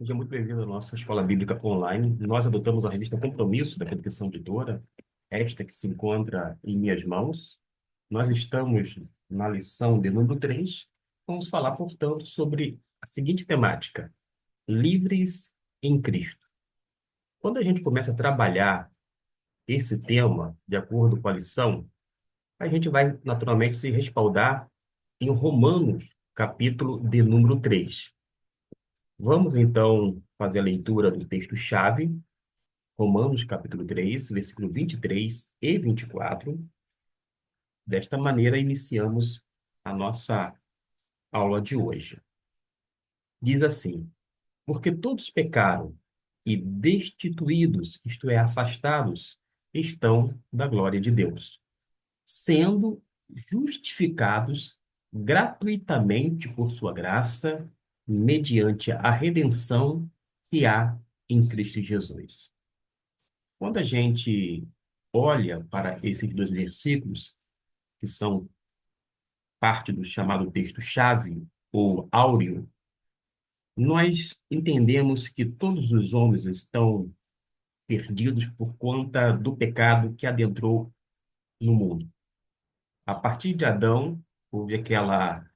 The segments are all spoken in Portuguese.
Seja muito bem-vindo à nossa Escola Bíblica Online. Nós adotamos a revista Compromisso, da Contribuição Editora, esta que se encontra em minhas mãos. Nós estamos na lição de número 3. Vamos falar, portanto, sobre a seguinte temática: livres em Cristo. Quando a gente começa a trabalhar esse tema, de acordo com a lição, a gente vai naturalmente se respaldar em Romanos, capítulo de número 3. Vamos, então, fazer a leitura do texto-chave, Romanos capítulo 3, versículo 23 e 24. Desta maneira, iniciamos a nossa aula de hoje. Diz assim: porque todos pecaram e destituídos, isto é, afastados, estão da glória de Deus, sendo justificados gratuitamente por sua graça, mediante a redenção que há em Cristo Jesus. Quando a gente olha para esses dois versículos, que são parte do chamado texto-chave ou áureo, nós entendemos que todos os homens estão perdidos por conta do pecado que adentrou no mundo. A partir de Adão, houve aquela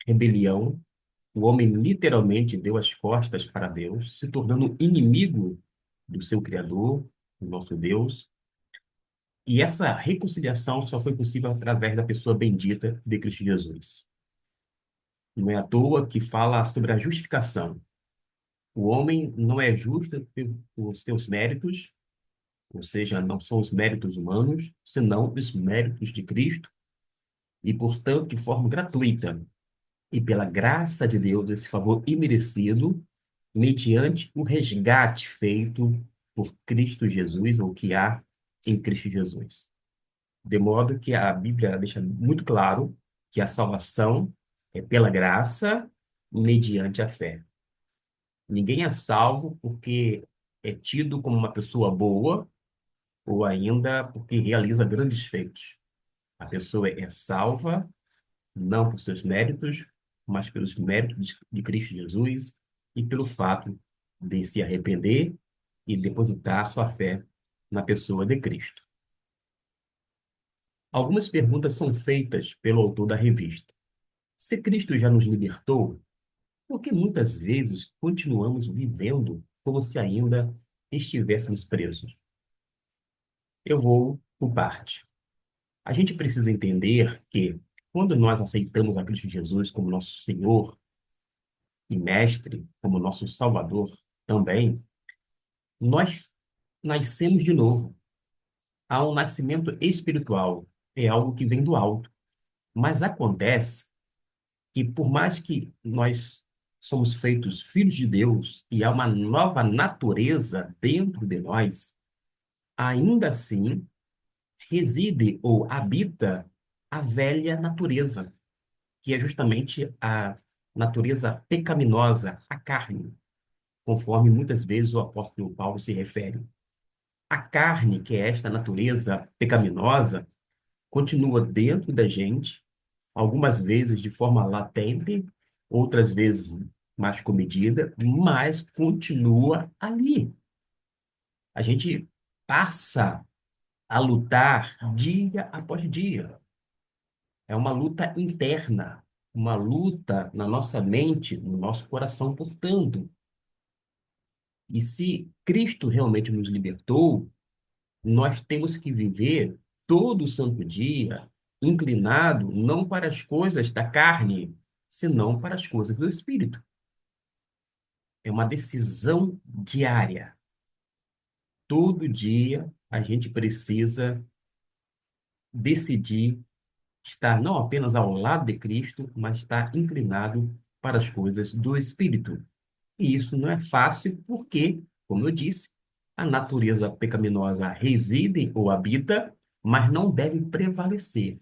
rebelião, o homem literalmente deu as costas para Deus, se tornando inimigo do seu Criador, o nosso Deus. E essa reconciliação só foi possível através da pessoa bendita de Cristo Jesus. Não é à toa que fala sobre a justificação. O homem não é justo por seus méritos, ou seja, não são os méritos humanos, senão os méritos de Cristo, e, portanto, de forma gratuita e pela graça de Deus, esse favor imerecido, mediante o resgate feito por Cristo Jesus, ou que há em Cristo Jesus. De modo que a Bíblia deixa muito claro que a salvação é pela graça, mediante a fé. Ninguém é salvo porque é tido como uma pessoa boa ou ainda porque realiza grandes feitos. A pessoa é salva não por seus méritos, mas pelos méritos de Cristo Jesus e pelo fato de se arrepender e depositar sua fé na pessoa de Cristo. Algumas perguntas são feitas pelo autor da revista. Se Cristo já nos libertou, por que muitas vezes continuamos vivendo como se ainda estivéssemos presos? Eu vou por parte. A gente precisa entender que, quando nós aceitamos a Cristo Jesus como nosso Senhor e Mestre, como nosso Salvador também, nós nascemos de novo. Há um nascimento espiritual, é algo que vem do alto. Mas acontece que, por mais que nós somos feitos filhos de Deus e há uma nova natureza dentro de nós, ainda assim reside ou habita a velha natureza, que é justamente a natureza pecaminosa, a carne, conforme muitas vezes o apóstolo Paulo se refere. A carne, que é esta natureza pecaminosa, continua dentro da gente, algumas vezes de forma latente, outras vezes mais comedida, mas continua ali. A gente passa a lutar dia após dia. É uma luta interna, uma luta na nossa mente, no nosso coração, portanto. E se Cristo realmente nos libertou, nós temos que viver todo santo dia inclinado não para as coisas da carne, senão para as coisas do Espírito. É uma decisão diária. Todo dia a gente precisa decidir estar não apenas ao lado de Cristo, mas estar inclinado para as coisas do Espírito. E isso não é fácil porque, como eu disse, a natureza pecaminosa reside ou habita, mas não deve prevalecer,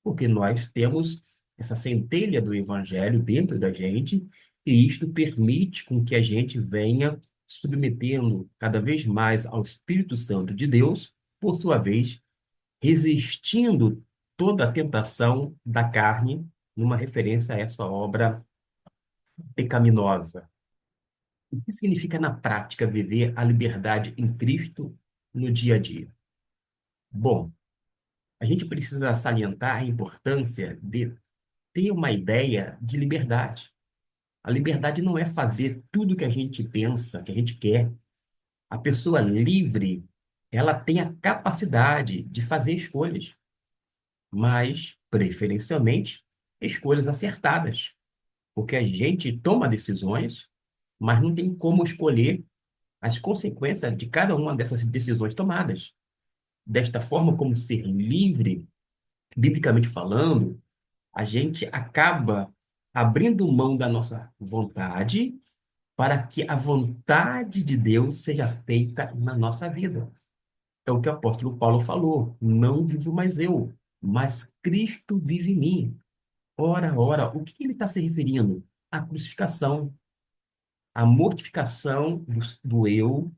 porque nós temos essa centelha do Evangelho dentro da gente, e isto permite com que a gente venha submetendo cada vez mais ao Espírito Santo de Deus, por sua vez, resistindo toda a tentação da carne, numa referência a essa obra pecaminosa. O que significa na prática viver a liberdade em Cristo no dia a dia? Bom, a gente precisa salientar a importância de ter uma ideia de liberdade. A liberdade não é fazer tudo que a gente pensa, que a gente quer. A pessoa livre, ela tem a capacidade de fazer escolhas, mas, preferencialmente, escolhas acertadas, porque a gente toma decisões, mas não tem como escolher as consequências de cada uma dessas decisões tomadas. Desta forma, como ser livre, biblicamente falando, a gente acaba abrindo mão da nossa vontade para que a vontade de Deus seja feita na nossa vida. É o que o apóstolo Paulo falou: não vivo mais eu, mas Cristo vive em mim. Ora, ora, o que ele está se referindo? À crucificação, à mortificação do eu,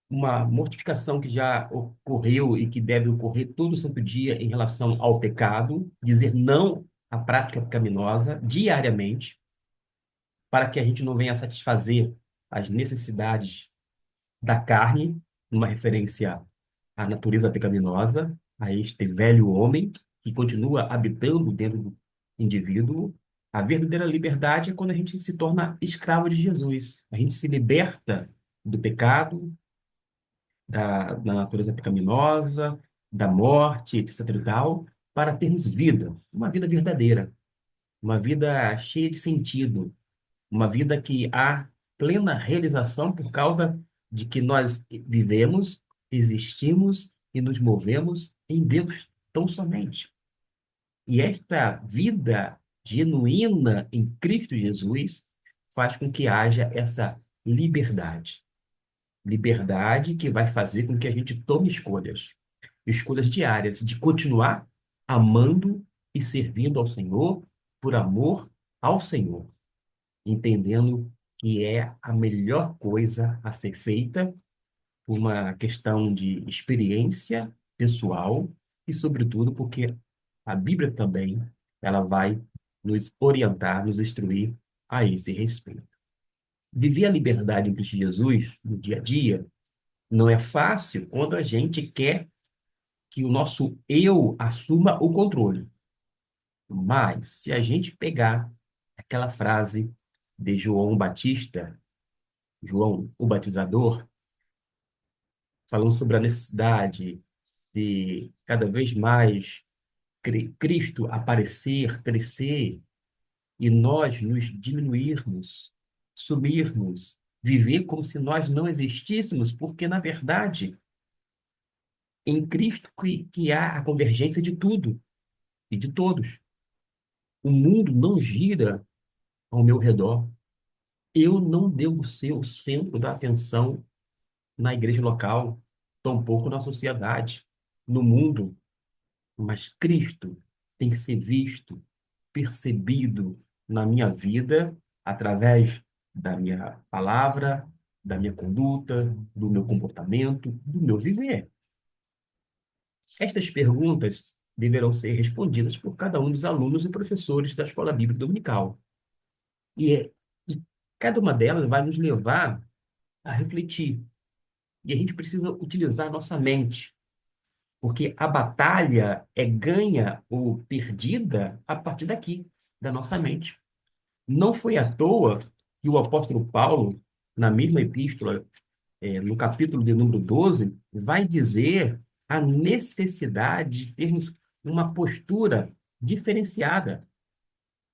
uma mortificação que já ocorreu e que deve ocorrer todo santo dia em relação ao pecado, dizer não à prática pecaminosa diariamente, para que a gente não venha a satisfazer as necessidades da carne, uma referência à natureza pecaminosa, a este velho homem que continua habitando dentro do indivíduo. A verdadeira liberdade é quando a gente se torna escravo de Jesus. A gente se liberta do pecado, da natureza pecaminosa, da morte, etc. e tal, para termos vida, uma vida verdadeira, uma vida cheia de sentido, uma vida que há plena realização por causa de que nós vivemos, existimos e nos movemos em Deus tão somente. E esta vida genuína em Cristo Jesus faz com que haja essa liberdade. Liberdade que vai fazer com que a gente tome escolhas, escolhas diárias de continuar amando e servindo ao Senhor por amor ao Senhor, entendendo que é a melhor coisa a ser feita por uma questão de experiência pessoal e, sobretudo, porque a Bíblia também ela vai nos orientar, nos instruir a esse respeito. Viver a liberdade em Cristo Jesus no dia a dia não é fácil quando a gente quer que o nosso eu assuma o controle. Mas se a gente pegar aquela frase de João Batista, João o Batizador, falando sobre a necessidade de cada vez mais Cristo aparecer, crescer e nós nos diminuirmos, sumirmos, viver como se nós não existíssemos, porque na verdade em Cristo que há a convergência de tudo e de todos. O mundo não gira ao meu redor. Eu não devo ser o centro da atenção na igreja local, tampouco na sociedade, no mundo, mas Cristo tem que ser visto, percebido na minha vida através da minha palavra, da minha conduta, do meu comportamento, do meu viver. Estas perguntas deverão ser respondidas por cada um dos alunos e professores da Escola Bíblica Dominical. E cada uma delas vai nos levar a refletir. E a gente precisa utilizar a nossa mente, porque a batalha é ganha ou perdida a partir daqui, da nossa mente. Não foi à toa que o apóstolo Paulo, na mesma epístola, no capítulo de número 12, vai dizer a necessidade de termos uma postura diferenciada,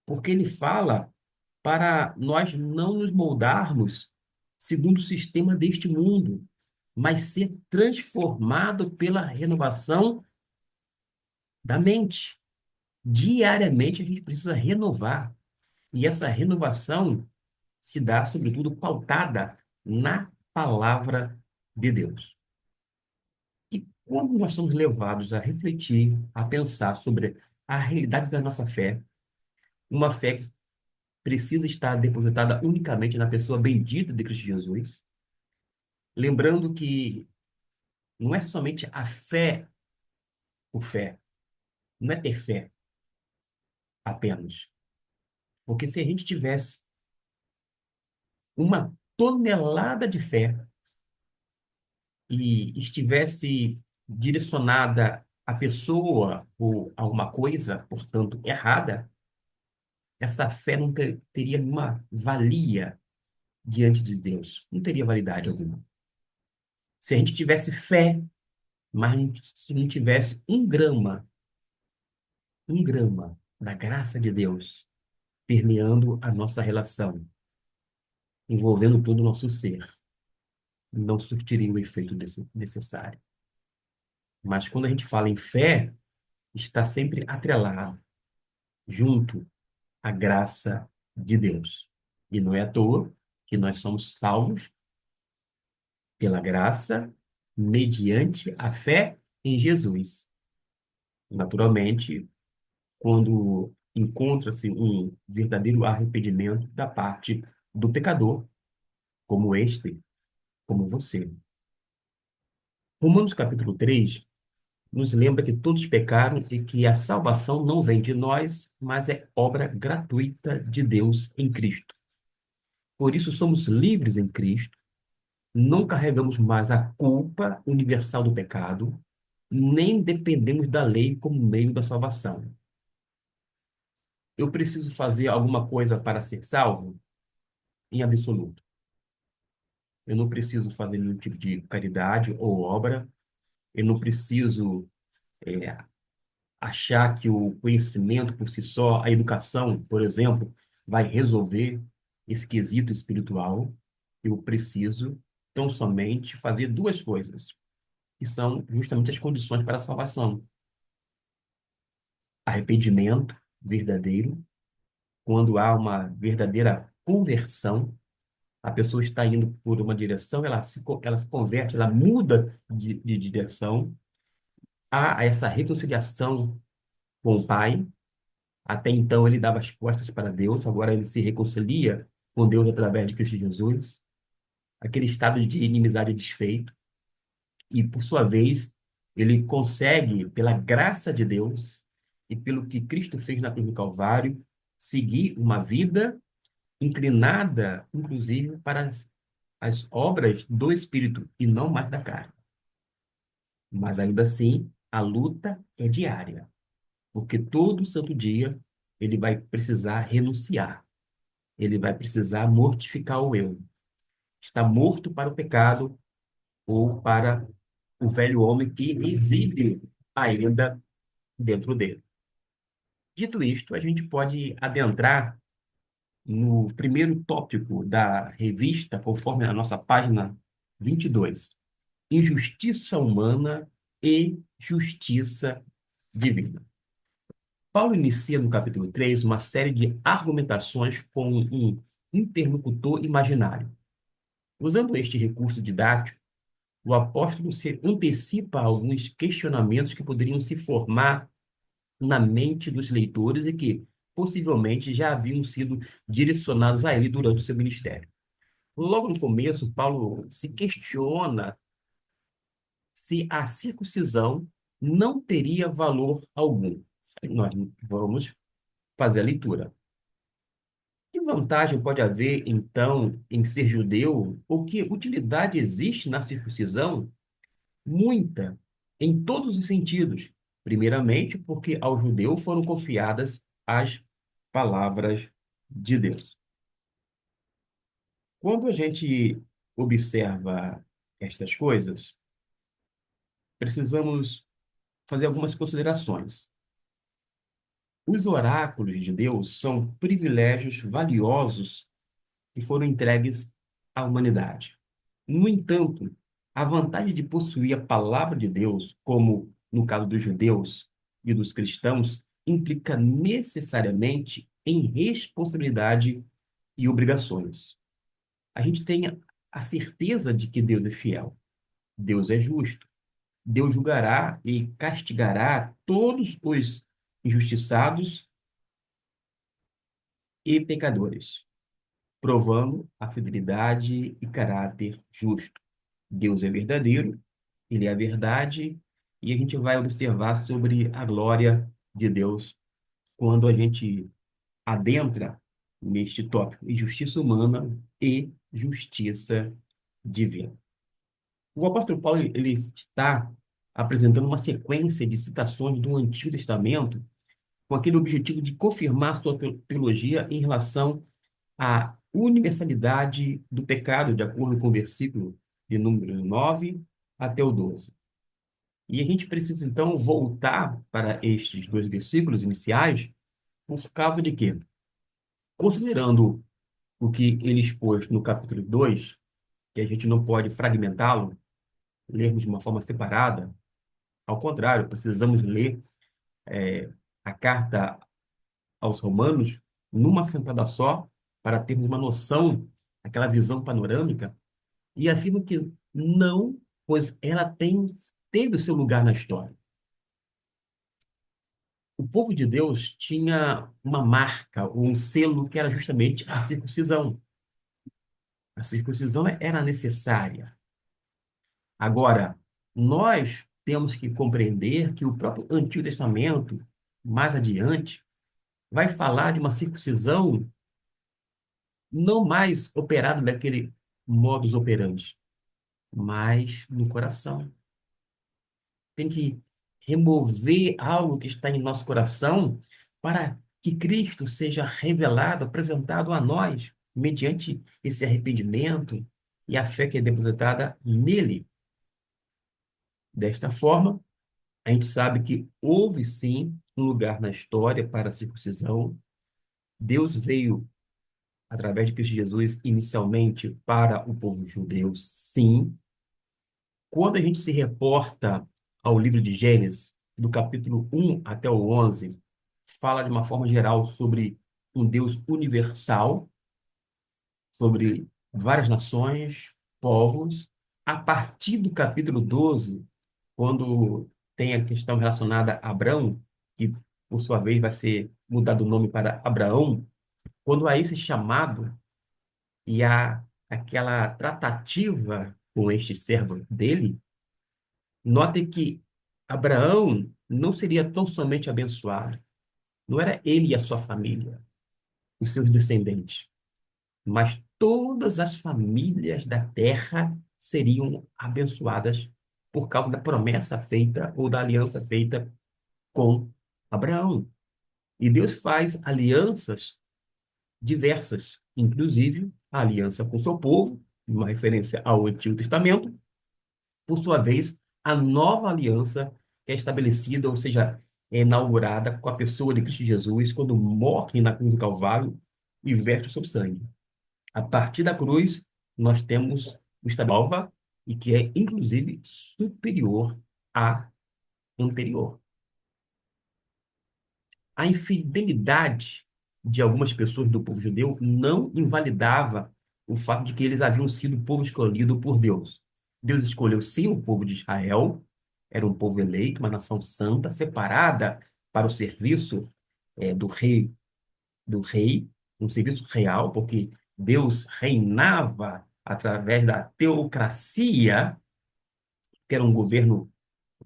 porque ele fala para nós não nos moldarmos segundo o sistema deste mundo, mas ser transformado pela renovação da mente. Diariamente a gente precisa renovar, e essa renovação se dá, sobretudo, pautada na palavra de Deus. E quando nós somos levados a refletir, a pensar sobre a realidade da nossa fé, uma fé que precisa estar depositada unicamente na pessoa bendita de Cristo Jesus, lembrando que não é somente a fé por fé, não é ter fé apenas. Porque se a gente tivesse uma tonelada de fé e estivesse direcionada à pessoa ou a uma coisa, portanto, errada, essa fé não teria nenhuma valia diante de Deus, não teria validade alguma. Se a gente tivesse fé, mas se não tivesse um grama da graça de Deus permeando a nossa relação, envolvendo todo o nosso ser, não surtiria o efeito necessário. Mas quando a gente fala em fé, está sempre atrelado, junto à graça de Deus. E não é à toa que nós somos salvos pela graça, mediante a fé em Jesus. Naturalmente, quando encontra-se um verdadeiro arrependimento da parte do pecador, como este, como você. Romanos capítulo 3 nos lembra que todos pecaram e que a salvação não vem de nós, mas é obra gratuita de Deus em Cristo. Por isso somos livres em Cristo, não carregamos mais a culpa universal do pecado, nem dependemos da lei como meio da salvação. Eu preciso fazer alguma coisa para ser salvo? Em absoluto. Eu não preciso fazer nenhum tipo de caridade ou obra. Eu não preciso é, achar que o conhecimento por si só, a educação, por exemplo, vai resolver esse quesito espiritual. Eu preciso tão somente fazer duas coisas, que são justamente as condições para a salvação. Arrependimento verdadeiro, quando há uma verdadeira conversão, a pessoa está indo por uma direção, ela se converte, ela muda de direção, há essa reconciliação com o Pai. Até então ele dava as costas para Deus, agora ele se reconcilia com Deus através de Cristo Jesus. Aquele estado de inimizade é desfeito, e por sua vez, ele consegue, pela graça de Deus e pelo que Cristo fez na cruz do Calvário, seguir uma vida inclinada, inclusive, para as obras do Espírito e não mais da carne. Mas ainda assim, a luta é diária, porque todo santo dia ele vai precisar renunciar, ele vai precisar mortificar o eu. Está morto para o pecado ou para o velho homem que reside ainda dentro dele. Dito isto, a gente pode adentrar no primeiro tópico da revista, conforme a nossa página 22: injustiça humana e justiça divina. Paulo inicia no capítulo 3 uma série de argumentações com um interlocutor imaginário. Usando este recurso didático, o apóstolo se antecipa a alguns questionamentos que poderiam se formar na mente dos leitores e que possivelmente já haviam sido direcionados a ele durante o seu ministério. Logo no começo, Paulo se questiona se a circuncisão não teria valor algum. Nós vamos fazer a leitura. Que vantagem pode haver, então, em ser judeu? Ou que utilidade existe na circuncisão? Muita, em todos os sentidos. Primeiramente, porque ao judeu foram confiadas as palavras de Deus. Quando a gente observa estas coisas, precisamos fazer algumas considerações. Os oráculos de Deus são privilégios valiosos que foram entregues à humanidade. No entanto, a vantagem de possuir a palavra de Deus, como no caso dos judeus e dos cristãos, implica necessariamente em responsabilidade e obrigações. A gente tem a certeza de que Deus é fiel, Deus é justo, Deus julgará e castigará todos os injustiçados e pecadores, provando a fidelidade e caráter justo. Deus é verdadeiro, ele é a verdade, e a gente vai observar sobre a glória de Deus quando a gente adentra neste tópico, e justiça humana e justiça divina. O apóstolo Paulo ele está apresentando uma sequência de citações do Antigo Testamento com aquele objetivo de confirmar sua teologia em relação à universalidade do pecado, de acordo com o versículo de número 9 até o 12. E a gente precisa, então, voltar para estes dois versículos iniciais, por causa de quê? Considerando o que ele expôs no capítulo 2, que a gente não pode fragmentá-lo, lermos de uma forma separada. Ao contrário, precisamos ler a carta aos Romanos numa sentada só, para termos uma noção, aquela visão panorâmica, e afirma que não, pois ela teve o seu lugar na história. O povo de Deus tinha uma marca, ou um selo, que era justamente a circuncisão. A circuncisão era necessária. Agora, nós temos que compreender que o próprio Antigo Testamento, mais adiante, vai falar de uma circuncisão não mais operada daquele modus operandi, mas no coração. Tem que remover algo que está em nosso coração para que Cristo seja revelado, apresentado a nós, mediante esse arrependimento e a fé que é depositada nele. Desta forma, a gente sabe que houve sim um lugar na história para a circuncisão. Deus veio através de Cristo Jesus inicialmente para o povo judeu, sim. Quando a gente se reporta ao livro de Gênesis, do capítulo 1 até o 11, fala de uma forma geral sobre um Deus universal, sobre várias nações, povos. A partir do capítulo 12, quando tem a questão relacionada a Abrão, que por sua vez vai ser mudado o nome para Abraão, quando há esse chamado e há aquela tratativa com este servo dele, note que Abraão não seria tão somente abençoado. Não era ele e a sua família, os seus descendentes, mas todas as famílias da terra seriam abençoadas por causa da promessa feita ou da aliança feita com Abraão. E Deus faz alianças diversas, inclusive a aliança com o seu povo, uma referência ao Antigo Testamento, por sua vez, a nova aliança que é estabelecida, ou seja, é inaugurada com a pessoa de Cristo Jesus, quando morre na cruz do Calvário e verte o seu sangue. A partir da cruz, nós temos o estado nova e que é, inclusive, superior à anterior. A infidelidade de algumas pessoas do povo judeu não invalidava o fato de que eles haviam sido o povo escolhido por Deus. Deus escolheu sim o povo de Israel, era um povo eleito, uma nação santa, separada para o serviço do rei, um serviço real, porque Deus reinava através da teocracia, que era um governo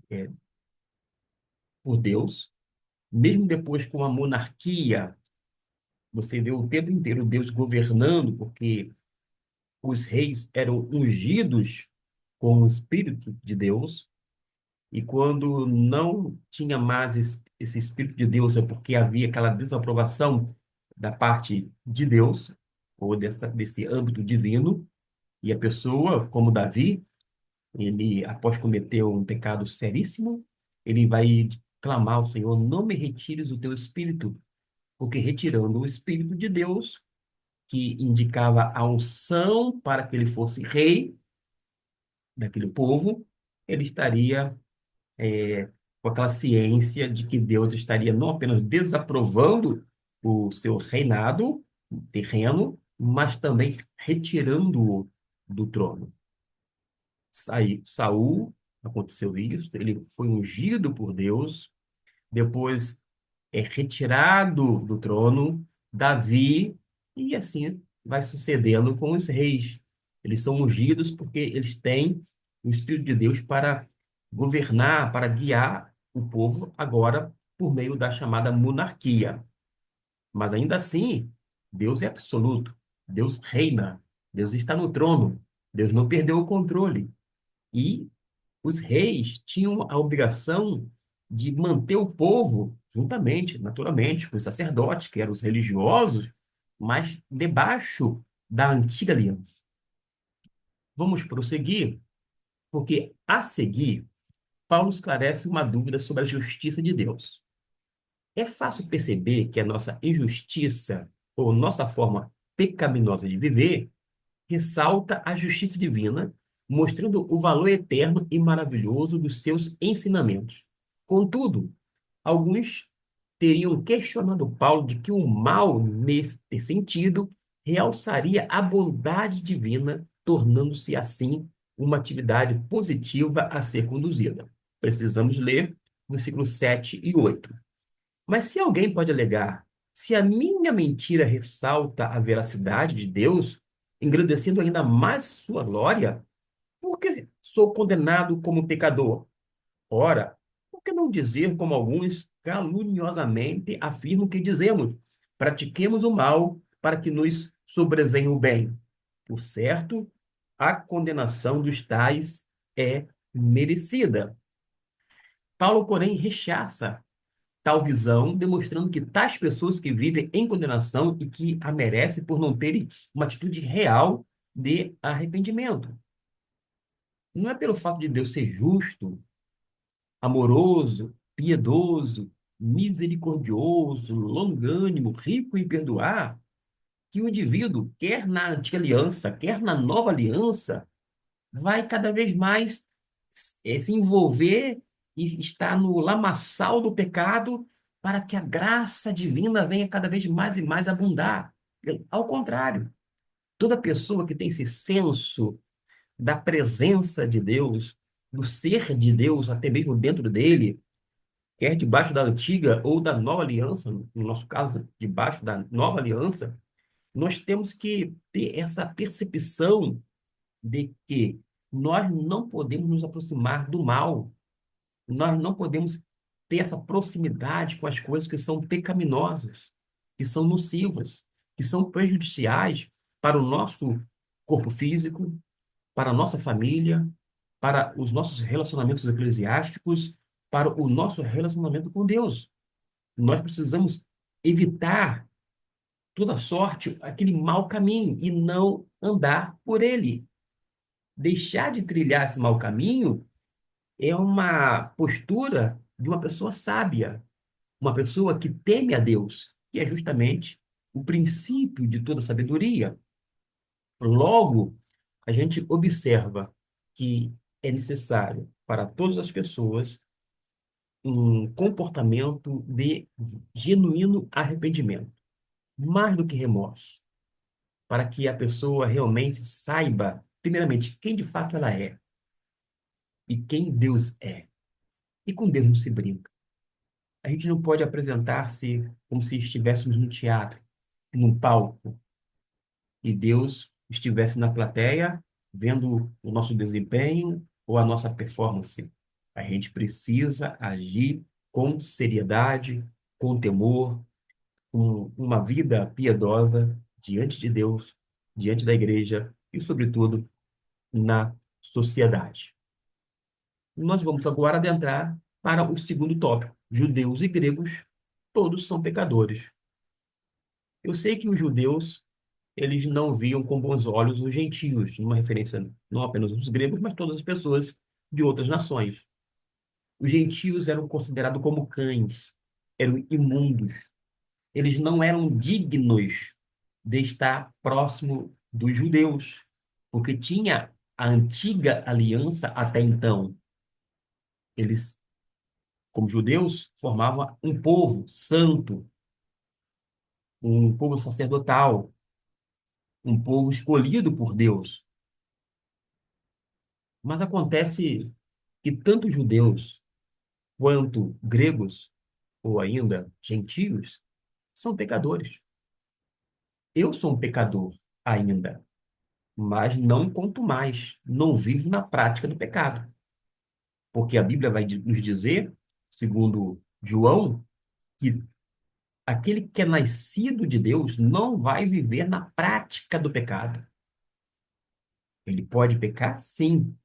é, por Deus. Mesmo depois com a monarquia, você vê o tempo inteiro Deus governando, porque os reis eram ungidos com o Espírito de Deus, e quando não tinha mais esse Espírito de Deus, é porque havia aquela desaprovação da parte de Deus, ou desse âmbito divino, e a pessoa, como Davi, ele, após cometer um pecado seríssimo, ele vai clamar ao Senhor: não me retires o teu Espírito, porque retirando o Espírito de Deus, que indicava a unção para que ele fosse rei daquele povo, ele estaria com aquela ciência de que Deus estaria não apenas desaprovando o seu reinado terreno, mas também retirando-o do trono. Saul, aconteceu isso, ele foi ungido por Deus, depois é retirado do trono, Davi, e assim vai sucedendo com os reis. Eles são ungidos porque eles têm o Espírito de Deus para governar, para guiar o povo, agora por meio da chamada monarquia. Mas ainda assim, Deus é absoluto. Deus reina. Deus está no trono. Deus não perdeu o controle. E os reis tinham a obrigação de manter o povo juntamente, naturalmente, com os sacerdotes, que eram os religiosos, mas debaixo da antiga aliança. Vamos prosseguir, porque a seguir, Paulo esclarece uma dúvida sobre a justiça de Deus. É fácil perceber que a nossa injustiça ou nossa forma pecaminosa de viver ressalta a justiça divina, mostrando o valor eterno e maravilhoso dos seus ensinamentos. Contudo, alguns teriam questionado Paulo de que o mal, nesse sentido, realçaria a bondade divina, tornando-se assim uma atividade positiva a ser conduzida. Precisamos ler versículos 7 e 8. Mas se alguém pode alegar, se a minha mentira ressalta a veracidade de Deus, engrandecendo ainda mais sua glória, por que sou condenado como pecador? Ora, por que não dizer como alguns caluniosamente afirmam que dizemos? Pratiquemos o mal para que nos sobrevenha o bem. Por certo, a condenação dos tais é merecida. Paulo, porém, rechaça tal visão, demonstrando que tais pessoas que vivem em condenação e que a merecem por não terem uma atitude real de arrependimento. Não é pelo fato de Deus ser justo, amoroso, piedoso, misericordioso, longânimo, rico em perdoar, que o indivíduo, quer na antiga aliança, quer na nova aliança, vai cada vez mais se envolver e estar no lamaçal do pecado para que a graça divina venha cada vez mais e mais abundar. Ao contrário, toda pessoa que tem esse senso da presença de Deus, do ser de Deus, até mesmo dentro dele, quer debaixo da antiga ou da nova aliança, no nosso caso, debaixo da nova aliança, nós temos que ter essa percepção de que nós não podemos nos aproximar do mal, nós não podemos ter essa proximidade com as coisas que são pecaminosas, que são nocivas, que são prejudiciais para o nosso corpo físico, para a nossa família, para os nossos relacionamentos eclesiásticos, para o nosso relacionamento com Deus. Nós precisamos evitar toda sorte aquele mau caminho e não andar por ele. Deixar de trilhar esse mau caminho é uma postura de uma pessoa sábia, uma pessoa que teme a Deus, que é justamente o princípio de toda sabedoria. Logo, a gente observa que é necessário para todas as pessoas um comportamento de genuíno arrependimento, mais do que remorso, para que a pessoa realmente saiba, primeiramente, quem de fato ela é e quem Deus é. E com Deus não se brinca. A gente não pode apresentar-se como se estivéssemos num teatro, num palco, e Deus estivesse na plateia vendo o nosso desempenho ou a nossa performance. A gente precisa agir com seriedade, com temor, com uma vida piedosa diante de Deus, diante da igreja e, sobretudo, na sociedade. Nós vamos agora adentrar para o segundo tópico. Judeus e gregos, todos são pecadores. Eu sei que os judeus, eles não viam com bons olhos os gentios, numa referência não apenas aos gregos, mas todas as pessoas de outras nações. Os gentios eram considerados como cães, eram imundos. Eles não eram dignos de estar próximo dos judeus, porque tinha a antiga aliança até então. Eles, como judeus, formavam um povo santo, um povo sacerdotal, um povo escolhido por Deus. Mas acontece que tanto judeus quanto gregos, ou ainda gentios, são pecadores. Eu sou um pecador ainda, mas não conto mais, não vivo na prática do pecado. Porque a Bíblia vai nos dizer, segundo João, que Aquele que é nascido de Deus não vai viver na prática do pecado. Ele pode pecar, sim.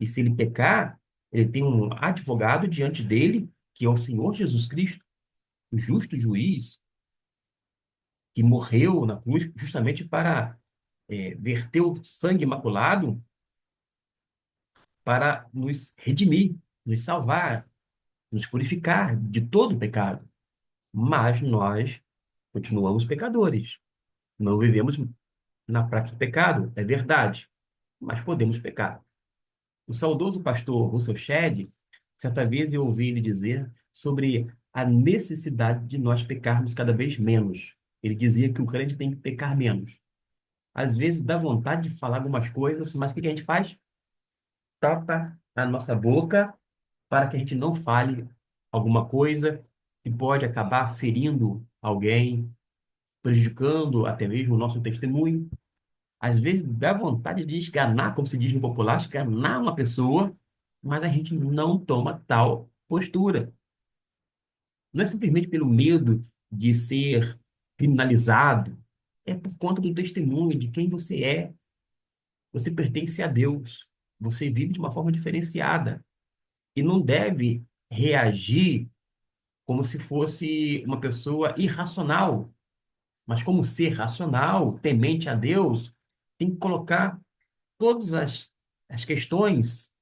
E se ele pecar, ele tem um advogado diante dele, que é o Senhor Jesus Cristo, o justo juiz, que morreu na cruz justamente para verter o sangue imaculado para nos redimir, nos salvar, nos purificar de todo pecado. Mas nós continuamos pecadores. Não vivemos na prática do pecado, é verdade, mas podemos pecar. O saudoso pastor Russell Shedd, certa vez eu ouvi ele dizer sobre a necessidade de nós pecarmos cada vez menos. Ele dizia que o crente tem que pecar menos. Às vezes dá vontade de falar algumas coisas, mas o que que a gente faz? Tapa a nossa boca para que a gente não fale alguma coisa que pode acabar ferindo alguém, prejudicando até mesmo o nosso testemunho. Às vezes dá vontade de esganar, como se diz no popular, esganar uma pessoa, mas a gente não toma tal postura. Não é simplesmente pelo medo de ser criminalizado, é por conta do testemunho de quem você é. Você pertence a Deus. Você vive de uma forma diferenciada e não deve reagir como se fosse uma pessoa irracional, mas como ser racional, temente a Deus, tem que colocar todas as questões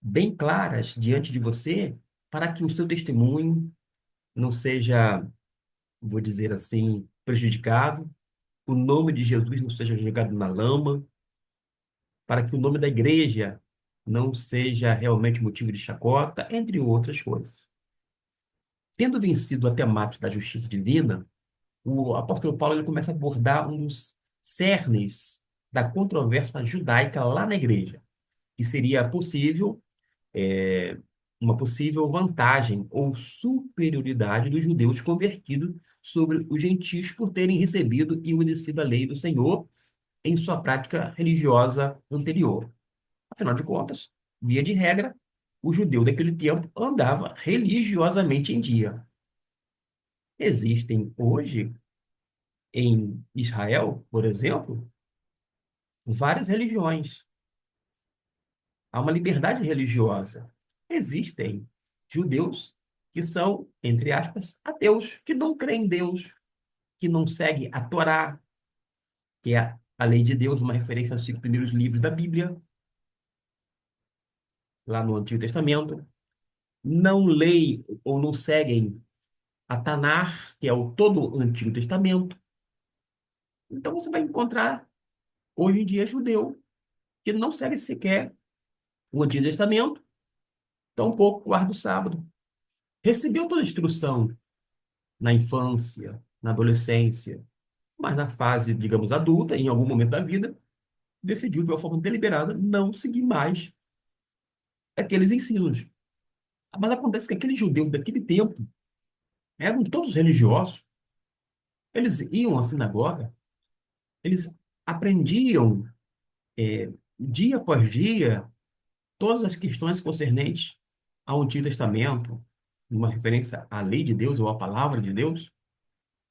bem claras diante de você para que o seu testemunho não seja, vou dizer assim, prejudicado, o nome de Jesus não seja jogado na lama, para que o nome da igreja não seja realmente motivo de chacota, entre outras coisas. Tendo vencido a temática da justiça divina, o apóstolo Paulo ele começa a abordar um dos cernes da controvérsia judaica lá na igreja, que seria possível, é, uma possível vantagem ou superioridade dos judeus convertidos sobre os gentios por terem recebido e obedecido a lei do Senhor em sua prática religiosa anterior. Afinal de contas, via de regra, o judeu daquele tempo andava religiosamente em dia. Existem hoje, em Israel, por exemplo, várias religiões. Há uma liberdade religiosa. Existem judeus que são, entre aspas, ateus, que não creem em Deus, que não seguem a Torá, que é a lei de Deus, uma referência aos 5 primeiros livros da Bíblia, lá no Antigo Testamento. Não leem ou não seguem a Tanar, que é o todo o Antigo Testamento. Então você vai encontrar, hoje em dia, judeu que não segue sequer o Antigo Testamento, tampouco guarda o sábado. Recebeu toda a instrução na infância, na adolescência, mas na fase, digamos, adulta, em algum momento da vida, decidiu de uma forma deliberada não seguir mais aqueles ensinos. Mas acontece que aqueles judeus daquele tempo eram todos religiosos, eles iam à sinagoga, eles aprendiam dia após dia todas as questões concernentes ao Antigo Testamento, uma referência à lei de Deus ou à palavra de Deus.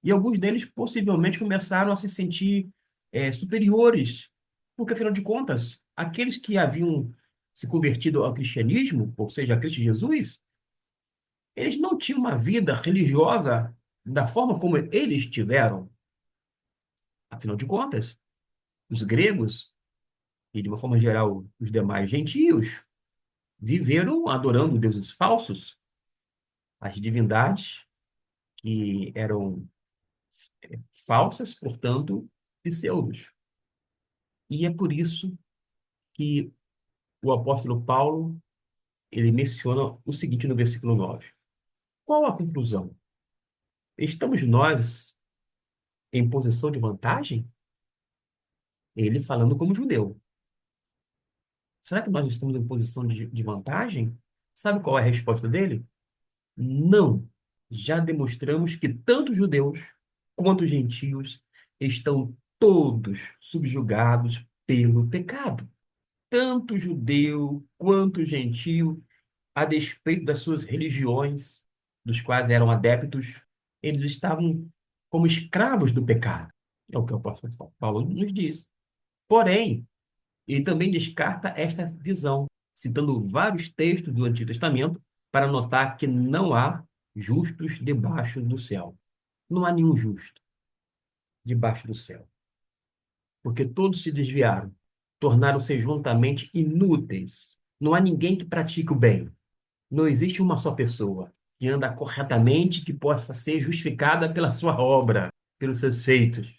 E alguns deles possivelmente começaram a se sentir superiores, porque, afinal de contas, aqueles que haviam se convertido ao cristianismo, ou seja, a Cristo Jesus, eles não tinham uma vida religiosa da forma como eles tiveram. Afinal de contas, os gregos, e de uma forma geral os demais gentios, viveram adorando deuses falsos, as divindades que eram falsas, portanto, pseudos. E é por isso que o apóstolo Paulo, ele menciona o seguinte no versículo 9. Qual a conclusão? Estamos nós em posição de vantagem? Ele falando como judeu. Será que nós estamos em posição de vantagem? Sabe qual é a resposta dele? Não. Já demonstramos que tanto judeus quanto gentios estão todos subjugados pelo pecado. Tanto judeu quanto gentio, a despeito das suas religiões, dos quais eram adeptos, Eles estavam como escravos do pecado. É o que o apóstolo Paulo nos diz. Porém, ele também descarta esta visão, citando vários textos do Antigo Testamento para notar que não há justos debaixo do céu. Não há nenhum justo debaixo do céu, porque todos se desviaram, tornaram-se juntamente inúteis. Não há ninguém que pratique o bem. Não existe uma só pessoa que anda corretamente que possa ser justificada pela sua obra, pelos seus feitos.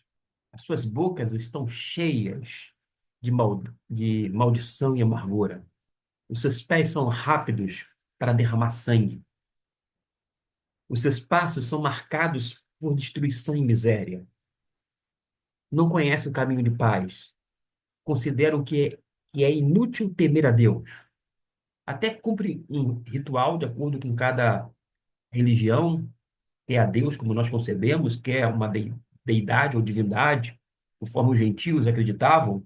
As suas bocas estão cheias de maldição e amargura. Os seus pés são rápidos para derramar sangue. Os seus passos são marcados por destruição e miséria. Não conhecem o caminho de paz. Consideram que é inútil temer a Deus. Até cumpre um ritual de acordo com cada religião, que é a Deus como nós concebemos, que é uma deidade ou divindade, conforme os gentios acreditavam.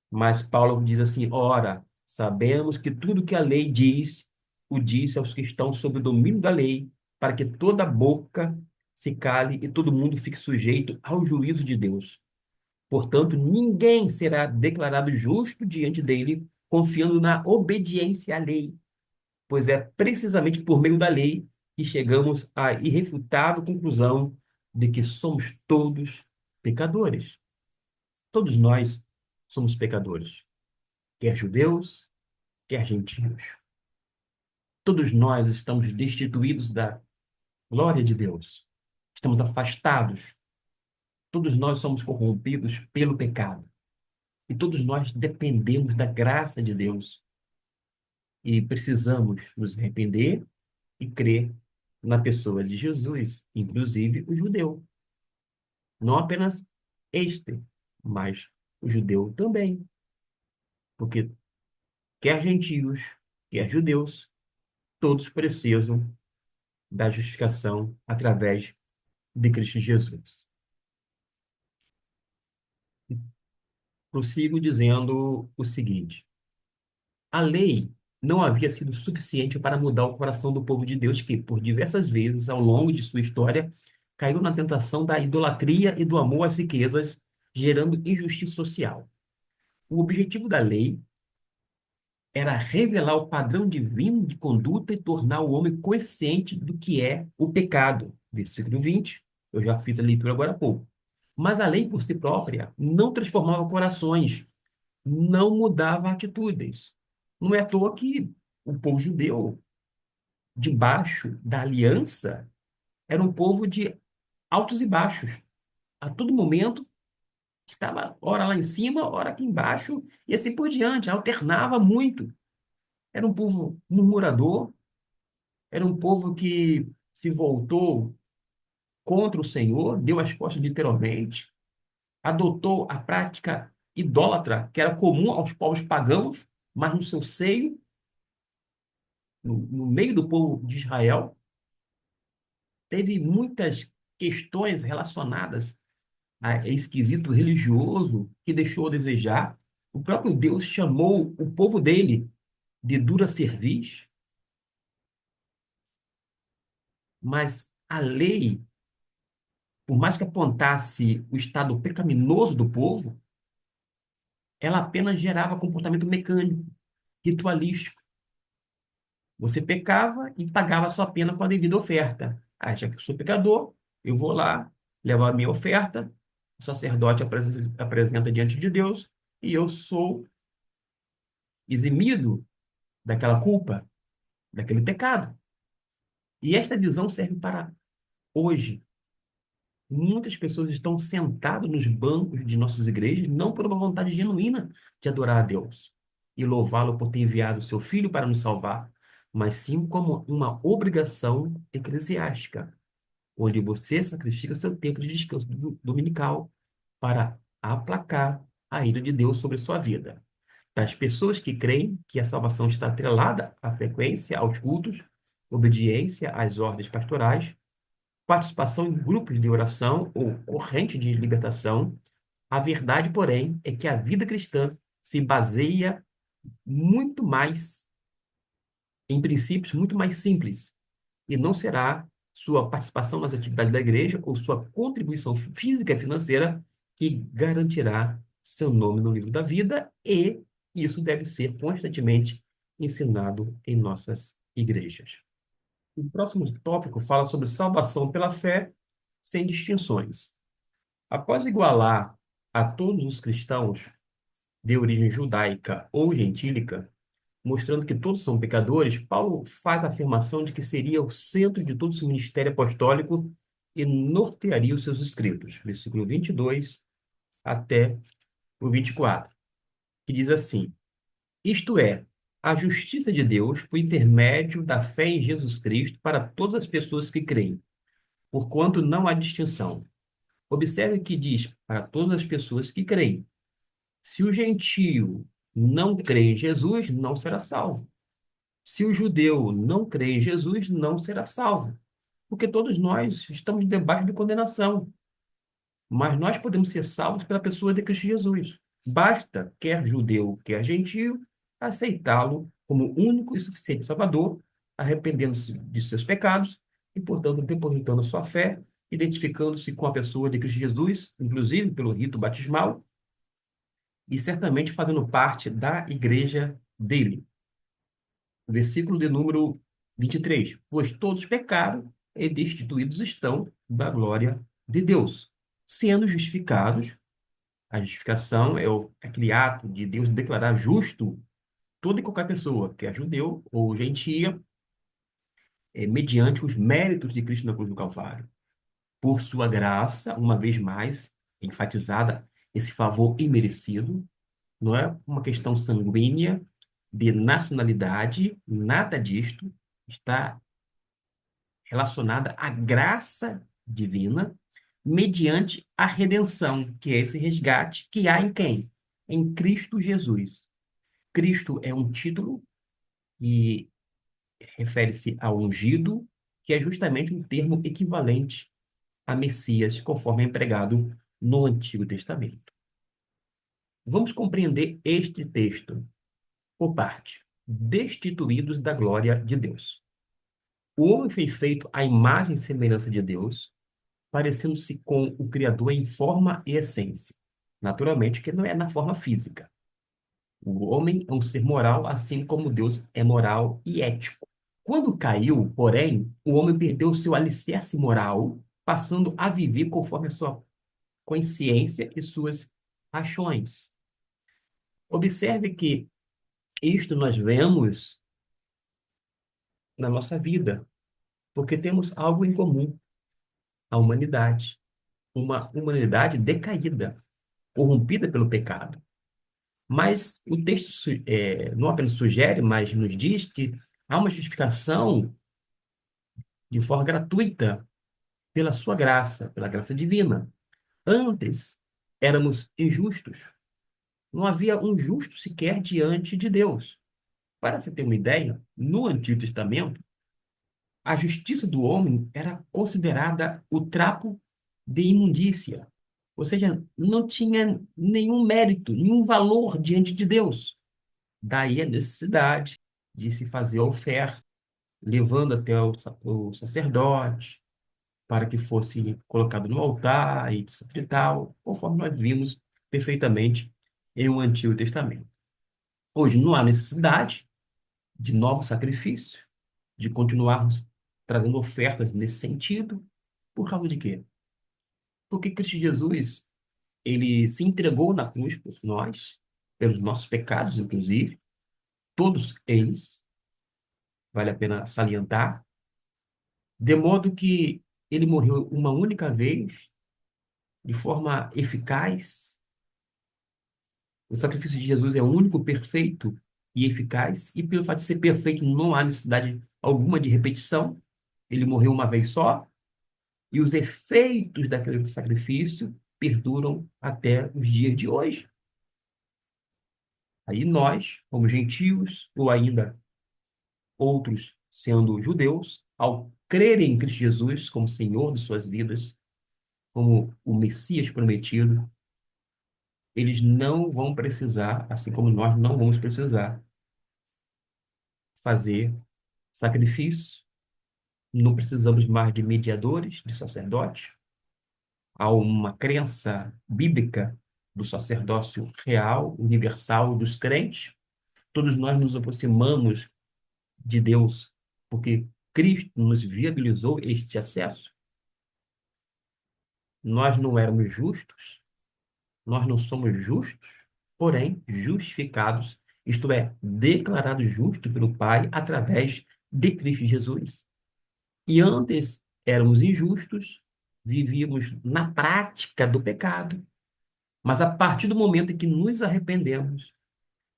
Mas Paulo diz assim: ora, sabemos que tudo que a lei diz, o diz aos que estão sob o domínio da lei, para que toda boca se cale e todo mundo fique sujeito ao juízo de Deus. Portanto, ninguém será declarado justo diante dele, confiando na obediência à lei, pois é precisamente por meio da lei que chegamos à irrefutável conclusão de que somos todos pecadores. Todos nós somos pecadores, quer judeus, quer gentios. Todos nós estamos destituídos da glória de Deus. Estamos afastados. Todos nós somos corrompidos pelo pecado. E todos nós dependemos da graça de Deus. E precisamos nos arrepender e crer na pessoa de Jesus, inclusive o judeu. Não apenas este, mas o judeu também. Porque quer gentios, quer judeus, todos precisam da justificação através de Cristo Jesus. Prossigo dizendo o seguinte: a lei não havia sido suficiente para mudar o coração do povo de Deus, que, por diversas vezes ao longo de sua história, caiu na tentação da idolatria e do amor às riquezas, gerando injustiça social. O objetivo da lei era revelar o padrão divino de conduta e tornar o homem consciente do que é o pecado. Versículo 20, eu já fiz a leitura agora há pouco. Mas a lei por si própria não transformava corações, não mudava atitudes. Não é à toa que o povo judeu, debaixo da aliança, era um povo de altos e baixos. A todo momento estava ora lá em cima, ora aqui embaixo, e assim por diante, alternava muito. Era um povo murmurador, era um povo que se voltou contra o Senhor, deu as costas literalmente, adotou a prática idólatra, que era comum aos povos pagãos, mas no seu seio, no meio do povo de Israel, teve muitas questões relacionadas a esse quesito religioso que deixou a desejar. O próprio Deus chamou o povo dele de dura cerviz, mas a lei, por mais que apontasse o estado pecaminoso do povo, ela apenas gerava comportamento mecânico, ritualístico. Você pecava e pagava a sua pena com a devida oferta. Ah, já que eu sou pecador, eu vou lá, levo a minha oferta, o sacerdote apresenta diante de Deus e eu sou eximido daquela culpa, daquele pecado. E esta visão serve para hoje. Muitas pessoas estão sentadas nos bancos de nossas igrejas, não por uma vontade genuína de adorar a Deus e louvá-lo por ter enviado o seu Filho para nos salvar, mas sim como uma obrigação eclesiástica, onde você sacrifica o seu tempo de descanso dominical para aplacar a ira de Deus sobre sua vida. Das pessoas que creem que a salvação está atrelada à frequência aos cultos, obediência às ordens pastorais, participação em grupos de oração ou corrente de libertação, a verdade, porém, é que a vida cristã se baseia muito mais em princípios muito mais simples e não será sua participação nas atividades da igreja ou sua contribuição física e financeira que garantirá seu nome no livro da vida, e isso deve ser constantemente ensinado em nossas igrejas. O próximo tópico fala sobre salvação pela fé sem distinções. Após igualar a todos os cristãos de origem judaica ou gentílica, mostrando que todos são pecadores, Paulo faz a afirmação de que seria o centro de todo o seu ministério apostólico e nortearia os seus escritos. Versículo 22 até o 24, que diz assim: isto é, a justiça de Deus por intermédio da fé em Jesus Cristo para todas as pessoas que creem, porquanto não há distinção. Observe que diz para todas as pessoas que creem. Se o gentio não crê em Jesus, não será salvo. Se o judeu não crê em Jesus, não será salvo. Porque todos nós estamos debaixo de condenação. Mas nós podemos ser salvos pela pessoa de Cristo Jesus. Basta, quer judeu, quer gentio, aceitá-lo como único e suficiente Salvador, arrependendo-se de seus pecados e, portanto, depositando a sua fé, identificando-se com a pessoa de Cristo Jesus, inclusive pelo rito batismal, e certamente fazendo parte da igreja dele. Versículo de número 23. Pois todos pecaram e destituídos estão da glória de Deus, sendo justificados. A justificação é aquele ato de Deus declarar justo toda e qualquer pessoa, quer judeu ou gentia, mediante os méritos de Cristo na cruz do Calvário. Por sua graça, uma vez mais, enfatizada esse favor imerecido, não é uma questão sanguínea, de nacionalidade, nada disto está relacionada à graça divina, mediante a redenção, que é esse resgate que há em quem? Em Cristo Jesus. Cristo é um título que refere-se ao ungido, que é justamente um termo equivalente a Messias, conforme é empregado no Antigo Testamento. Vamos compreender este texto por parte. Destituídos da glória de Deus. O homem foi feito à imagem e semelhança de Deus, parecendo-se com o Criador em forma e essência. Naturalmente, que não é na forma física. O homem é um ser moral, assim como Deus é moral e ético. Quando caiu, porém, o homem perdeu seu alicerce moral, passando a viver conforme a sua consciência e suas paixões. Observe que isto nós vemos na nossa vida, porque temos algo em comum, a humanidade. Uma humanidade decaída, corrompida pelo pecado. Mas o texto não apenas sugere, mas nos diz que há uma justificação de forma gratuita pela sua graça, pela graça divina. Antes, éramos injustos. Não havia um justo sequer diante de Deus. Para você ter uma ideia, no Antigo Testamento, a justiça do homem era considerada o trapo de imundícia. Ou seja, não tinha nenhum mérito, nenhum valor diante de Deus. Daí a necessidade de se fazer a oferta, levando até o sacerdote, para que fosse colocado no altar e etc e tal, conforme nós vimos perfeitamente em um Antigo Testamento. Hoje não há necessidade de novos sacrifícios, de continuarmos trazendo ofertas nesse sentido. Por causa de quê? Porque Cristo Jesus, ele se entregou na cruz por nós, pelos nossos pecados, inclusive, todos eles, vale a pena salientar, de modo que ele morreu uma única vez, de forma eficaz. O sacrifício de Jesus é o único perfeito e eficaz, e pelo fato de ser perfeito, não há necessidade alguma de repetição. Ele morreu uma vez só, e os efeitos daquele sacrifício perduram até os dias de hoje. Aí nós, como gentios, ou ainda outros sendo judeus, ao crerem em Cristo Jesus como Senhor de suas vidas, como o Messias prometido, eles não vão precisar, assim como nós não vamos precisar, fazer sacrifício, Não precisamos mais de mediadores, de sacerdotes. Há uma crença bíblica do sacerdócio real, universal dos crentes. Todos nós nos aproximamos de Deus porque Cristo nos viabilizou este acesso. Nós não éramos justos, nós não somos justos, porém justificados, isto é, declarados justos pelo Pai através de Cristo Jesus. E antes éramos injustos, vivíamos na prática do pecado, mas a partir do momento em que nos arrependemos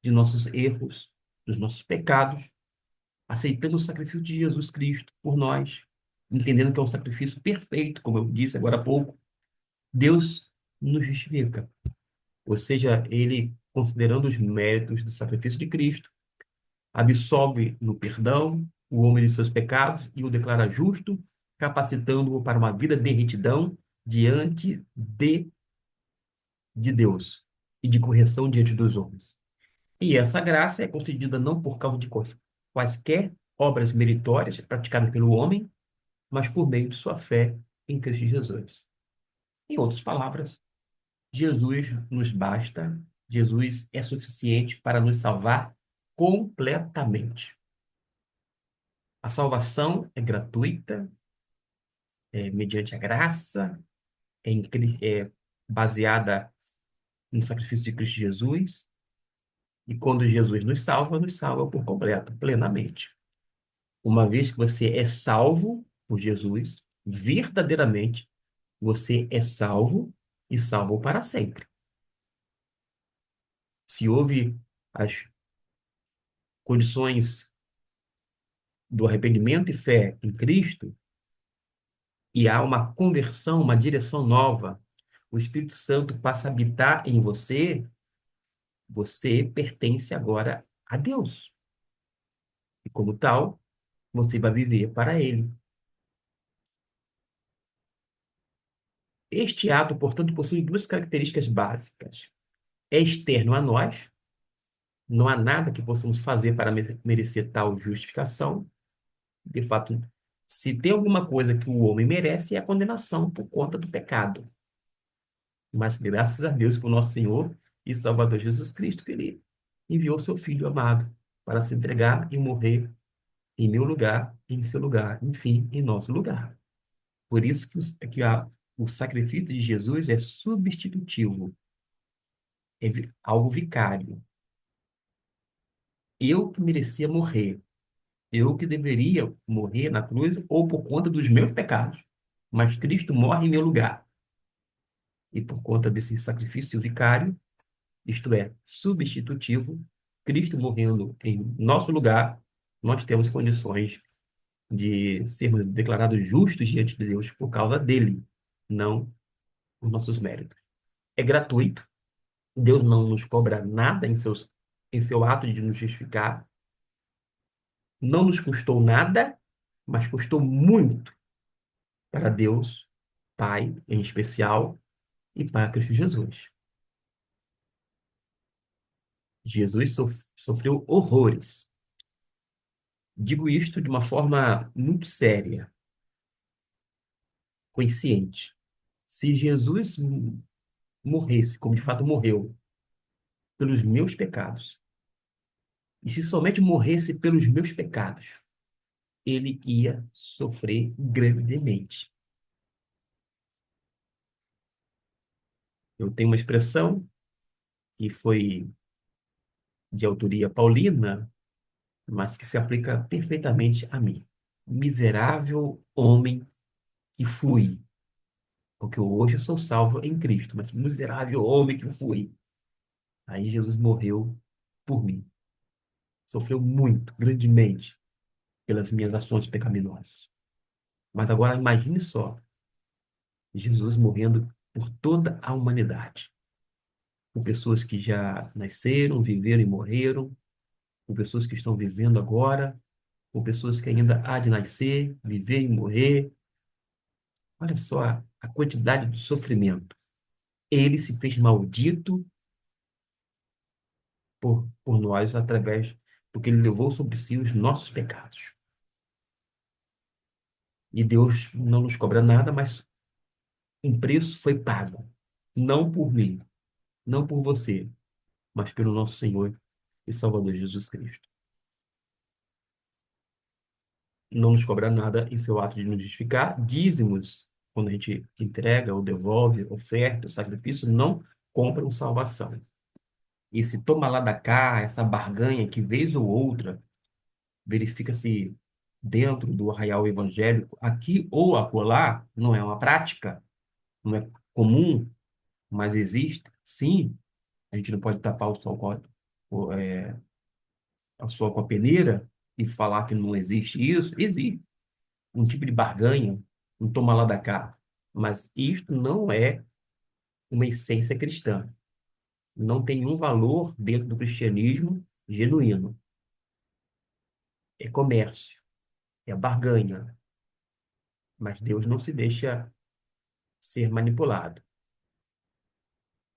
de nossos erros, dos nossos pecados, aceitamos o sacrifício de Jesus Cristo por nós, entendendo que é um sacrifício perfeito, como eu disse agora há pouco, Deus nos justifica. Ou seja, ele, considerando os méritos do sacrifício de Cristo, absolve no perdão o homem de seus pecados e o declara justo, capacitando-o para uma vida de retidão diante de Deus e de correção diante dos homens. E essa graça é concedida não por causa de quaisquer obras meritórias praticadas pelo homem, mas por meio de sua fé em Cristo Jesus. Em outras palavras, Jesus nos basta, Jesus é suficiente para nos salvar completamente. A salvação é gratuita, é mediante a graça, é baseada no sacrifício de Cristo Jesus, e quando Jesus nos salva por completo, plenamente. Uma vez que você é salvo por Jesus, verdadeiramente, você é salvo e salvo para sempre. Se houve as condições do arrependimento e fé em Cristo, e há uma conversão, uma direção nova, o Espírito Santo passa a habitar em você, você pertence agora a Deus. E como tal, você vai viver para Ele. Este ato, portanto, possui duas características básicas. É externo a nós, não há nada que possamos fazer para merecer tal justificação. De fato, se tem alguma coisa que o homem merece, é a condenação por conta do pecado. Mas graças a Deus por nosso Senhor e Salvador Jesus Cristo, que Ele enviou seu Filho amado para se entregar e morrer em meu lugar, em seu lugar, enfim, em nosso lugar. Por isso o sacrifício de Jesus é substitutivo, é algo vicário. Eu que merecia morrer, eu que deveria morrer na cruz ou por conta dos meus pecados, mas Cristo morre em meu lugar. E por conta desse sacrifício vicário, isto é, substitutivo, Cristo morrendo em nosso lugar, nós temos condições de sermos declarados justos diante de Deus por causa dele, não por nossos méritos. É gratuito, Deus não nos cobra nada em seu ato de nos justificar, não nos custou nada, mas custou muito para Deus, Pai, em especial, e para Cristo Jesus. Jesus sofreu horrores. Digo isto de uma forma muito séria, consciente. Se Jesus morresse, como de fato morreu, pelos meus pecados, e se somente morresse pelos meus pecados, ele ia sofrer grandemente. Eu tenho uma expressão que foi de autoria paulina, mas que se aplica perfeitamente a mim. Miserável homem que fui, porque hoje eu sou salvo em Cristo, mas miserável homem que fui. Aí Jesus morreu por mim. Sofreu muito, grandemente, pelas minhas ações pecaminosas. Mas agora imagine só, Jesus morrendo por toda a humanidade. Por pessoas que já nasceram, viveram e morreram, por pessoas que estão vivendo agora, por pessoas que ainda há de nascer, viver e morrer. Olha só a quantidade de sofrimento. Ele se fez maldito por nós porque ele levou sobre si os nossos pecados. E Deus não nos cobra nada, mas um preço foi pago. Não por mim, não por você, mas pelo nosso Senhor e Salvador Jesus Cristo. Não nos cobra nada em seu ato de nos justificar. Dízimos, quando a gente entrega ou devolve, oferta, sacrifício, não compram salvação. Esse toma lá da cá, essa barganha que vez ou outra verifica-se dentro do arraial evangélico, aqui ou acolá, não é uma prática, não é comum, mas existe. Sim, a gente não pode tapar o sol com a peneira e falar que não existe isso. Existe um tipo de barganha, um toma lá da cá. Mas isto não é uma essência cristã. Não tem um valor dentro do cristianismo genuíno. É comércio, é barganha. Mas Deus não se deixa ser manipulado.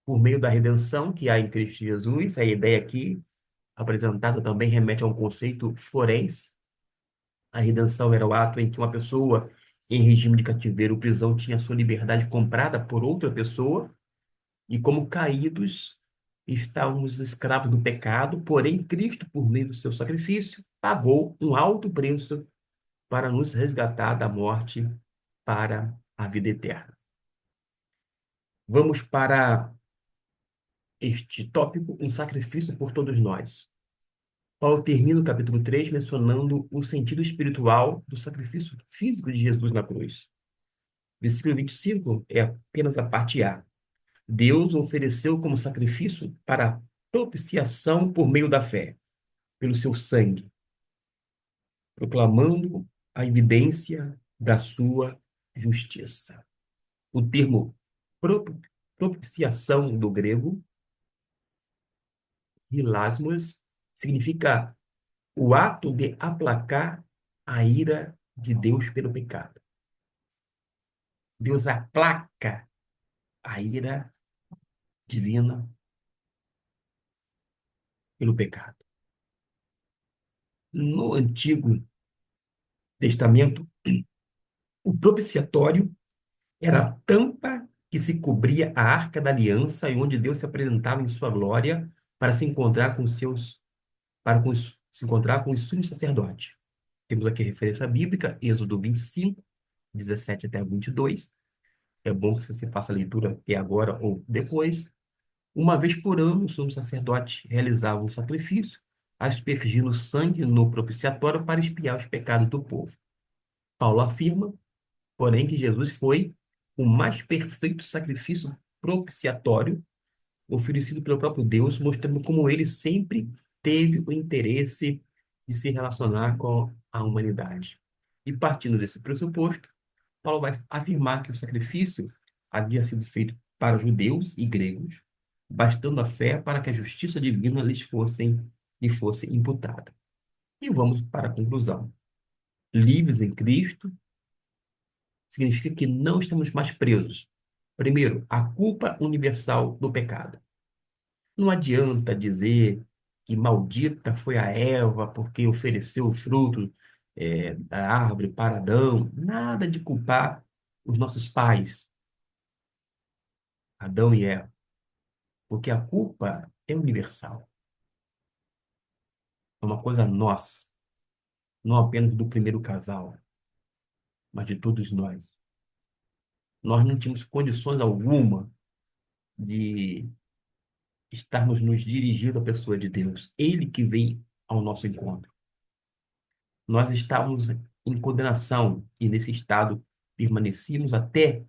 Por meio da redenção que há em Cristo Jesus, a ideia aqui apresentada também remete a um conceito forense. A redenção era o ato em que uma pessoa em regime de cativeiro ou prisão tinha sua liberdade comprada por outra pessoa e, como caídos, estávamos escravos do pecado, porém Cristo, por meio do seu sacrifício, pagou um alto preço para nos resgatar da morte para a vida eterna. Vamos para este tópico, um sacrifício por todos nós. Paulo termina o capítulo 3 mencionando o sentido espiritual do sacrifício físico de Jesus na cruz. Versículo 25 é apenas a parte A. Deus o ofereceu como sacrifício para propiciação por meio da fé, pelo seu sangue, proclamando a evidência da sua justiça. O termo propiciação do grego, hilasmos, significa o ato de aplacar a ira de Deus pelo pecado. Deus aplaca a ira divina pelo pecado. No Antigo Testamento, o propiciatório era a tampa que se cobria a Arca da Aliança e onde Deus se apresentava em sua glória para se encontrar com se encontrar com os sumos sacerdotes. Temos aqui a referência bíblica, Êxodo 25, 17 até 22. É bom que você faça a leitura agora ou depois. Uma vez por ano, o sumo sacerdote realizava um sacrifício, aspergindo sangue no propiciatório para expiar os pecados do povo. Paulo afirma, porém, que Jesus foi o mais perfeito sacrifício propiciatório oferecido pelo próprio Deus, mostrando como ele sempre teve o interesse de se relacionar com a humanidade. E partindo desse pressuposto, Paulo vai afirmar que o sacrifício havia sido feito para judeus e gregos, bastando a fé para que a justiça divina lhe fosse imputada. E vamos para a conclusão. Livres em Cristo significa que não estamos mais presos. Primeiro, a culpa universal do pecado. Não adianta dizer que maldita foi a Eva porque ofereceu o fruto da árvore para Adão. Nada de culpar os nossos pais, Adão e Eva, porque a culpa é universal. É uma coisa nossa, não apenas do primeiro casal, mas de todos nós. Nós não tínhamos condições alguma de estarmos nos dirigindo à pessoa de Deus. Ele que vem ao nosso encontro. Nós estávamos em condenação e nesse estado permanecíamos até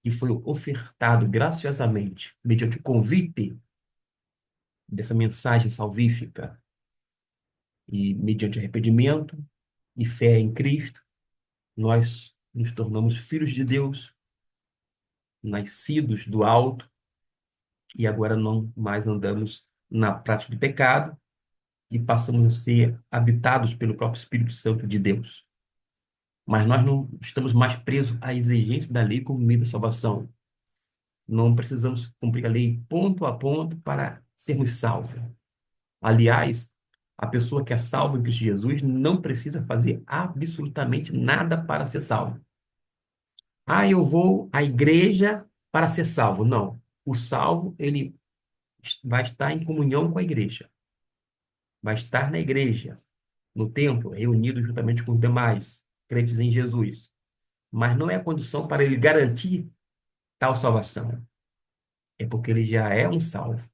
que foi ofertado graciosamente, mediante o convite dessa mensagem salvífica e mediante arrependimento e fé em Cristo, nós nos tornamos filhos de Deus, nascidos do alto e agora não mais andamos na prática do pecado e passamos a ser habitados pelo próprio Espírito Santo de Deus. Mas nós não estamos mais presos à exigência da lei como meio da salvação. Não precisamos cumprir a lei ponto a ponto para sermos salvos. Aliás, a pessoa que é salva em Cristo Jesus não precisa fazer absolutamente nada para ser salvo. Ah, eu vou à igreja para ser salvo. Não. O salvo, ele vai estar em comunhão com a igreja. Vai estar na igreja, no templo, reunido juntamente com os demais crentes em Jesus. Mas não é a condição para ele garantir tal salvação. É porque ele já é um salvo.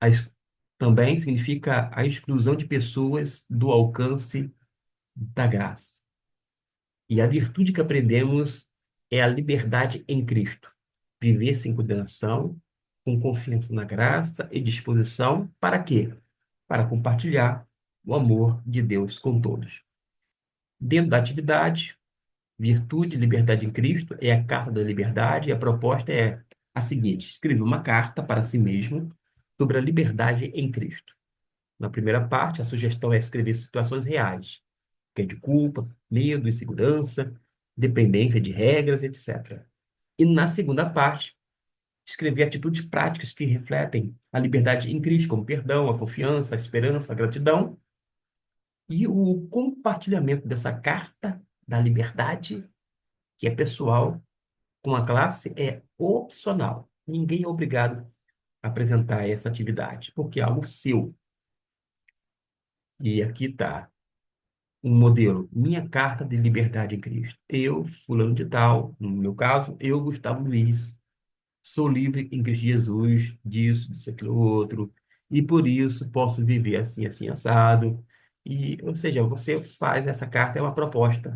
A ex- Também significa a exclusão de pessoas do alcance da graça. E a virtude que aprendemos é a liberdade em Cristo. Viver sem condenação, com confiança na graça e disposição, para quê? Para compartilhar o amor de Deus com todos. Dentro da atividade, virtude e liberdade em Cristo é a carta da liberdade, e a proposta é a seguinte: escreva uma carta para si mesmo sobre a liberdade em Cristo. Na primeira parte, a sugestão é escrever situações reais, que é de culpa, medo, insegurança, dependência de regras, etc. E na segunda parte, escrever atitudes práticas que refletem a liberdade em Cristo, como perdão, a confiança, a esperança, a gratidão, e o compartilhamento dessa carta da liberdade, que é pessoal, com a classe, é opcional. Ninguém é obrigado a apresentar essa atividade, porque é algo seu. E aqui está um modelo, minha carta de liberdade em Cristo. Eu, fulano de tal, no meu caso, eu, Gustavo Luiz, sou livre em Cristo Jesus, disso, aquilo, outro, e por isso posso viver assim, assim, assado. E, ou seja, você faz essa carta, é uma proposta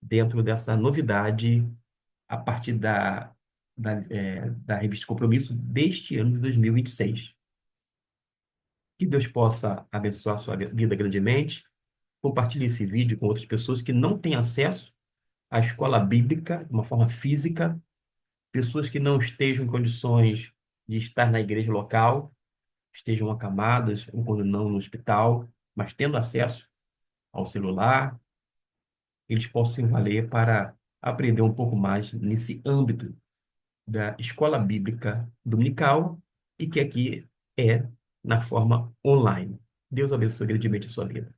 dentro dessa novidade, a partir da revista Compromisso deste ano de 2026. Que Deus possa abençoar a sua vida grandemente. Compartilhe esse vídeo com outras pessoas que não têm acesso à escola bíblica de uma forma física, pessoas que não estejam em condições de estar na igreja local, estejam acamadas, ou quando não no hospital, mas tendo acesso ao celular, eles possam valer para aprender um pouco mais nesse âmbito da escola bíblica dominical e que aqui é na forma online. Deus abençoe grandemente a sua vida.